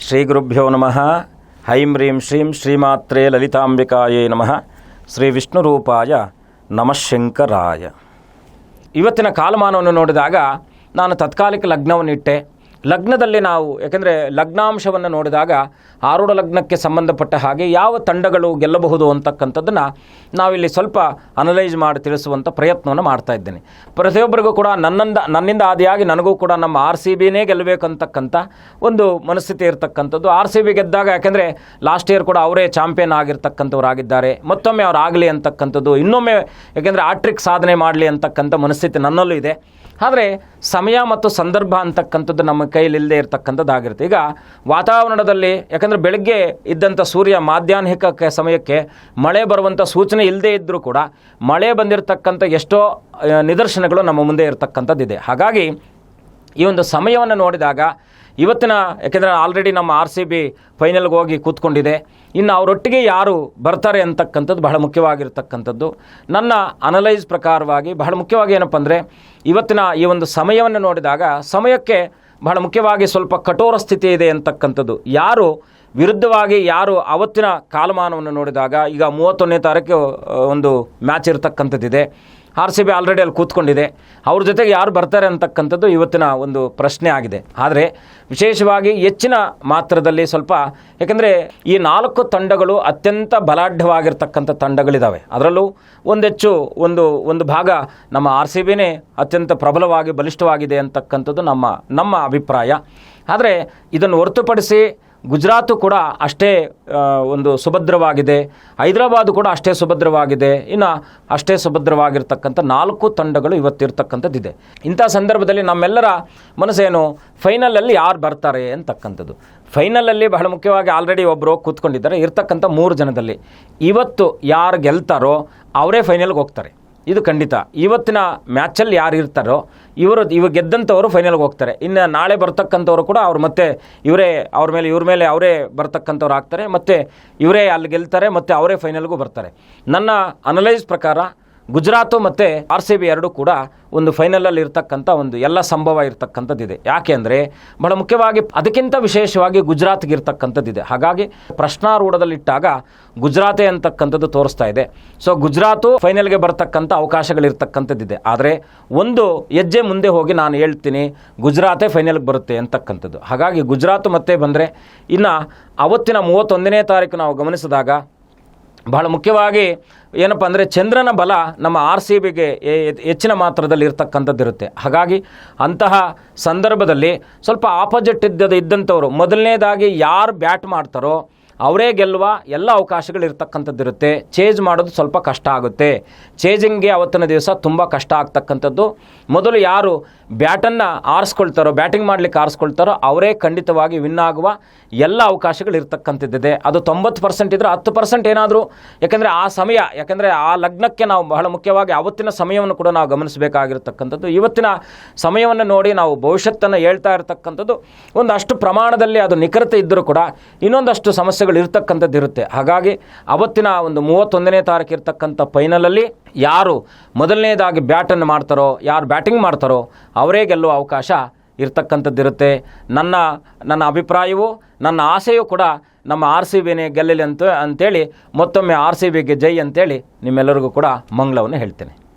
ಶ್ರೀ ಗುರುಭ್ಯೋ ನಮಃ. ಐಂ ಹ್ರೀಂ ಶ್ರೀಂ ಶ್ರೀಮಾತ್ರೇ ಲಲಿತಾಂಬಿಕಾಯೇ ನಮಃ. ಶ್ರೀ ವಿಷ್ಣು ರೂಪಾಯ ನಮಃ ಶಂಕರಾಯ. ಇವತ್ತಿನ ಕಾಲಮಾನವನ್ನು ನೋಡಿದಾಗ ನಾನು ತಾತ್ಕಾಲಿಕ ಲಗ್ನವನ್ನಿಟ್ಟೆ. ಲಗ್ನದಲ್ಲಿ ನಾವು ಯಾಕೆಂದರೆ ಲಗ್ನಾಂಶವನ್ನು ನೋಡಿದಾಗ ಆರೂಢ ಲಗ್ನಕ್ಕೆ ಸಂಬಂಧಪಟ್ಟ ಹಾಗೆ ಯಾವ ತಂಡಗಳು ಗೆಲ್ಲಬಹುದು ಅಂತಕ್ಕಂಥದ್ದನ್ನು ನಾವಿಲ್ಲಿ ಸ್ವಲ್ಪ ಅನಲೈಸ್ ಮಾಡಿ ತಿಳಿಸುವಂಥ ಪ್ರಯತ್ನವನ್ನು ಮಾಡ್ತಾ ಇದ್ದೇನೆ. ಪ್ರತಿಯೊಬ್ಬರಿಗೂ ಕೂಡ ನನ್ನಿಂದ ಆದಿಯಾಗಿ ನನಗೂ ಕೂಡ ನಮ್ಮ RCBನೇ ಗೆಲ್ಲಬೇಕಂತಕ್ಕಂಥ ಒಂದು ಮನಸ್ಥಿತಿ ಇರತಕ್ಕಂಥದ್ದು. RCB ಗೆದ್ದಾಗ ಯಾಕೆಂದರೆ ಲಾಸ್ಟ್ ಇಯರ್ ಕೂಡ ಅವರೇ ಚಾಂಪಿಯನ್ ಆಗಿರ್ತಕ್ಕಂಥವ್ರಾಗಿದ್ದಾರೆ. ಮತ್ತೊಮ್ಮೆ ಅವ್ರು ಆಗಲಿ ಅಂತಕ್ಕಂಥದ್ದು, ಇನ್ನೊಮ್ಮೆ ಯಾಕೆಂದರೆ ಆಟ್ರಿಕ್ ಸಾಧನೆ ಮಾಡಲಿ ಅಂತಕ್ಕಂಥ ಮನಸ್ಥಿತಿ ನನ್ನಲ್ಲೂ ಇದೆ. ಆದರೆ ಸಮಯ ಮತ್ತು ಸಂದರ್ಭ ಅಂತಕ್ಕಂಥದ್ದು ನಮ್ಮ ಕೈಲಿಲ್ಲದೆ ಇರತಕ್ಕಂಥದ್ದಾಗಿರುತ್ತೆ. ಈಗ ವಾತಾವರಣದಲ್ಲಿ ಯಾಕಂದರೆ ಬೆಳಗ್ಗೆ ಇದ್ದಂಥ ಸೂರ್ಯ ಮಾಧ್ಯಾಹ್ನಿಕ ಸಮಯಕ್ಕೆ ಮಳೆ ಬರುವಂಥ ಸೂಚನೆ ಇಲ್ಲದೇ ಇದ್ದರೂ ಕೂಡ ಮಳೆ ಬಂದಿರತಕ್ಕಂಥ ಎಷ್ಟೋ ನಿದರ್ಶನಗಳು ನಮ್ಮ ಮುಂದೆ ಇರತಕ್ಕಂಥದ್ದಿದೆ. ಹಾಗಾಗಿ ಈ ಒಂದು ಸಮಯವನ್ನು ನೋಡಿದಾಗ ಇವತ್ತಿನ ಯಾಕೆಂದರೆ ಆಲ್ರೆಡಿ ನಮ್ಮ RCB ಫೈನಲ್ಗೆ ಹೋಗಿ ಕೂತ್ಕೊಂಡಿದೆ. ಇನ್ನು ಅವರೊಟ್ಟಿಗೆ ಯಾರು ಬರ್ತಾರೆ ಅಂತಕ್ಕಂಥದ್ದು ಬಹಳ ಮುಖ್ಯವಾಗಿರ್ತಕ್ಕಂಥದ್ದು. ನನ್ನ ಅನಲೈಸ್ ಪ್ರಕಾರವಾಗಿ ಬಹಳ ಮುಖ್ಯವಾಗಿ ಏನಪ್ಪ ಅಂದರೆ ಇವತ್ತಿನ ಈ ಒಂದು ಸಮಯವನ್ನು ನೋಡಿದಾಗ ಸಮಯಕ್ಕೆ ಬಹಳ ಮುಖ್ಯವಾಗಿ ಸ್ವಲ್ಪ ಕಠೋರ ಸ್ಥಿತಿ ಇದೆ ಅಂತಕ್ಕಂಥದ್ದು. ಯಾರು ವಿರುದ್ಧವಾಗಿ ಯಾರು ಅವತ್ತಿನ ಕಾಲಮಾನವನ್ನು ನೋಡಿದಾಗ ಈಗ 31ನೇ ತಾರೀಕು ಒಂದು ಮ್ಯಾಚ್ ಇರತಕ್ಕಂಥದ್ದಿದೆ. RCB ಆಲ್ರೆಡಿ ಅಲ್ಲಿ ಕೂತ್ಕೊಂಡಿದೆ. ಅವ್ರ ಜೊತೆಗೆ ಯಾರು ಬರ್ತಾರೆ ಅಂತಕ್ಕಂಥದ್ದು ಇವತ್ತಿನ ಒಂದು ಪ್ರಶ್ನೆ ಆಗಿದೆ. ಆದರೆ ವಿಶೇಷವಾಗಿ ಹೆಚ್ಚಿನ ಮಾತ್ರದಲ್ಲಿ ಸ್ವಲ್ಪ ಯಾಕೆಂದರೆ ಈ 4 ತಂಡಗಳು ಅತ್ಯಂತ ಬಲಾಢ್ಯವಾಗಿರ್ತಕ್ಕಂಥ ತಂಡಗಳಿದ್ದಾವೆ. ಅದರಲ್ಲೂ ಒಂದು ಭಾಗ ನಮ್ಮ RCBನೇ ಅತ್ಯಂತ ಪ್ರಬಲವಾಗಿ ಬಲಿಷ್ಠವಾಗಿದೆ ಅಂತಕ್ಕಂಥದ್ದು ನಮ್ಮ ಅಭಿಪ್ರಾಯ. ಆದರೆ ಇದನ್ನು ಹೊರತುಪಡಿಸಿ ಗುಜರಾತು ಕೂಡ ಅಷ್ಟೇ ಒಂದು ಸುಭದ್ರವಾಗಿದೆ, ಹೈದರಾಬಾದು ಕೂಡ ಅಷ್ಟೇ ಸುಭದ್ರವಾಗಿದೆ, ಇನ್ನು ಅಷ್ಟೇ ಸುಭದ್ರವಾಗಿರ್ತಕ್ಕಂಥ 4 ತಂಡಗಳು ಇವತ್ತಿರ್ತಕ್ಕಂಥದ್ದಿದೆ. ಇಂಥ ಸಂದರ್ಭದಲ್ಲಿ ನಮ್ಮೆಲ್ಲರ ಮನಸ್ಸೇನು ಫೈನಲಲ್ಲಿ ಯಾರು ಬರ್ತಾರೆ ಅಂತಕ್ಕಂಥದ್ದು. ಫೈನಲಲ್ಲಿ ಬಹಳ ಮುಖ್ಯವಾಗಿ ಆಲ್ರೆಡಿ ಒಬ್ಬರು ಕೂತ್ಕೊಂಡಿದ್ದಾರೆ. ಇರ್ತಕ್ಕಂಥ 3 ಜನದಲ್ಲಿ ಇವತ್ತು ಯಾರು ಗೆಲ್ತಾರೋ ಅವರೇ ಫೈನಲ್ಗೆ ಹೋಗ್ತಾರೆ. ಇದು ಖಂಡಿತ. ಇವತ್ತಿನ ಮ್ಯಾಚಲ್ಲಿ ಯಾರು ಇರ್ತಾರೋ ಇವರು ಗೆದ್ದಂಥವರು ಫೈನಲ್ಗೆ ಹೋಗ್ತಾರೆ. ಇನ್ನು ನಾಳೆ ಬರ್ತಕ್ಕಂಥವ್ರು ಕೂಡ ಅವ್ರು ಮತ್ತೆ ಇವ್ರ ಮೇಲೆ ಅವರೇ ಬರ್ತಕ್ಕಂಥವ್ರು ಆಗ್ತಾರೆ. ಮತ್ತು ಇವರೇ ಅಲ್ಲಿ ಗೆಲ್ತಾರೆ ಮತ್ತು ಅವರೇ ಫೈನಲ್ಗೂ ಬರ್ತಾರೆ. ನನ್ನ ಅನಲೈಸ್ ಪ್ರಕಾರ ಗುಜರಾತು ಮತ್ತು RCB ಎರಡೂ ಕೂಡ ಒಂದು ಫೈನಲಲ್ಲಿ ಇರ್ತಕ್ಕಂಥ ಒಂದು ಎಲ್ಲ ಸಂಭವ ಇರ್ತಕ್ಕಂಥದ್ದಿದೆ. ಯಾಕೆ ಅಂದರೆ ಬಹಳ ಮುಖ್ಯವಾಗಿ ಅದಕ್ಕಿಂತ ವಿಶೇಷವಾಗಿ ಗುಜರಾತ್ಗೆ ಇರ್ತಕ್ಕಂಥದ್ದಿದೆ. ಹಾಗಾಗಿ ಪ್ರಶ್ನಾರೂಢದಲ್ಲಿಟ್ಟಾಗ ಗುಜರಾತೇ ಅಂತಕ್ಕಂಥದ್ದು ತೋರಿಸ್ತಾ ಇದೆ. ಸೊ ಗುಜರಾತು ಫೈನಲ್ಗೆ ಬರ್ತಕ್ಕಂಥ ಅವಕಾಶಗಳಿರ್ತಕ್ಕಂಥದ್ದಿದೆ. ಆದರೆ ಒಂದು ಹೆಜ್ಜೆ ಮುಂದೆ ಹೋಗಿ ನಾನು ಹೇಳ್ತೀನಿ, ಗುಜರಾತೇ ಫೈನಲ್ಗೆ ಬರುತ್ತೆ ಅಂತಕ್ಕಂಥದ್ದು. ಹಾಗಾಗಿ ಗುಜರಾತು ಮತ್ತೆ ಬಂದರೆ ಇನ್ನು ಅವತ್ತಿನ 31ನೇ ತಾರೀಕು ನಾವು ಗಮನಿಸಿದಾಗ ಬಹಳ ಮುಖ್ಯವಾಗಿ ಏನಪ್ಪ ಅಂದರೆ ಚಂದ್ರನ ಬಲ ನಮ್ಮ RCBಗೆ ಹೆಚ್ಚಿನ ಮಾತ್ರದಲ್ಲಿ ಇರ್ತಕ್ಕಂಥದ್ದಿರುತ್ತೆ. ಹಾಗಾಗಿ ಅಂತಹ ಸಂದರ್ಭದಲ್ಲಿ ಸ್ವಲ್ಪ ಆಪೋಸಿಟ್ ಇದ್ದಂಥವ್ರು ಮೊದಲನೇದಾಗಿ ಯಾರು ಬ್ಯಾಟ್ ಮಾಡ್ತಾರೋ ಅವರೇ ಗೆಲ್ಲುವ ಎಲ್ಲ ಅವಕಾಶಗಳಿರ್ತಕ್ಕಂಥದ್ದಿರುತ್ತೆ. ಚೇಂಜ್ ಮಾಡೋದು ಸ್ವಲ್ಪ ಕಷ್ಟ ಆಗುತ್ತೆ. ಚೇಂಜಿಂಗ್ಗೆ ಅವತ್ತಿನ ದಿವಸ ತುಂಬ ಕಷ್ಟ ಆಗ್ತಕ್ಕಂಥದ್ದು. ಮೊದಲು ಯಾರು ಬ್ಯಾಟನ್ನು ಆರಿಸ್ಕೊಳ್ತಾರೋ, ಬ್ಯಾಟಿಂಗ್ ಮಾಡಲಿಕ್ಕೆ ಆರಿಸ್ಕೊಳ್ತಾರೋ ಅವರೇ ಖಂಡಿತವಾಗಿ ವಿನ್ ಆಗುವ ಎಲ್ಲ ಅವಕಾಶಗಳಿರ್ತಕ್ಕಂಥದ್ದಿದೆ. ಅದು 90% ಇದ್ದರೆ 10% ಏನಾದರೂ ಯಾಕೆಂದರೆ ಆ ಸಮಯ ಯಾಕೆಂದರೆ ಆ ಲಗ್ನಕ್ಕೆ ನಾವು ಬಹಳ ಮುಖ್ಯವಾಗಿ ಅವತ್ತಿನ ಸಮಯವನ್ನು ಕೂಡ ನಾವು ಗಮನಿಸಬೇಕಾಗಿರ್ತಕ್ಕಂಥದ್ದು. ಇವತ್ತಿನ ಸಮಯವನ್ನು ನೋಡಿ ನಾವು ಭವಿಷ್ಯತ್ತನ್ನು ಹೇಳ್ತಾ ಇರತಕ್ಕಂಥದ್ದು ಒಂದಷ್ಟು ಪ್ರಮಾಣದಲ್ಲಿ ಅದು ನಿಖರತೆ ಇದ್ದರೂ ಕೂಡ ಇನ್ನೊಂದಷ್ಟು ಸಮಸ್ಯೆಗಳು ಇರ್ತಕ್ಕಂಥದ್ದು ಇರುತ್ತೆ. ಹಾಗಾಗಿ ಅವತ್ತಿನ ಒಂದು 31ನೇ ತಾರೀಕು ಇರ್ತಕ್ಕಂಥ ಫೈನಲಲ್ಲಿ ಯಾರು ಮೊದಲನೇದಾಗಿ ಬ್ಯಾಟನ್ನು ಮಾಡ್ತಾರೋ, ಯಾರು ಬ್ಯಾಟಿಂಗ್ ಮಾಡ್ತಾರೋ ಅವರೇ ಗೆಲ್ಲುವ ಅವಕಾಶ ಇರ್ತಕ್ಕಂಥದ್ದಿರುತ್ತೆ. ನನ್ನ ಅಭಿಪ್ರಾಯವೂ ನನ್ನ ಆಸೆಯೂ ಕೂಡ ನಮ್ಮ RCBನೇ ಗೆಲ್ಲಲಿ ಅಂತೇಳಿ ಮತ್ತೊಮ್ಮೆ RCBಗೆ ಜೈ ಅಂತೇಳಿ ನಿಮ್ಮೆಲ್ಲರಿಗೂ ಕೂಡ ಮಂಗಳವನ್ನು ಹೇಳ್ತೇನೆ.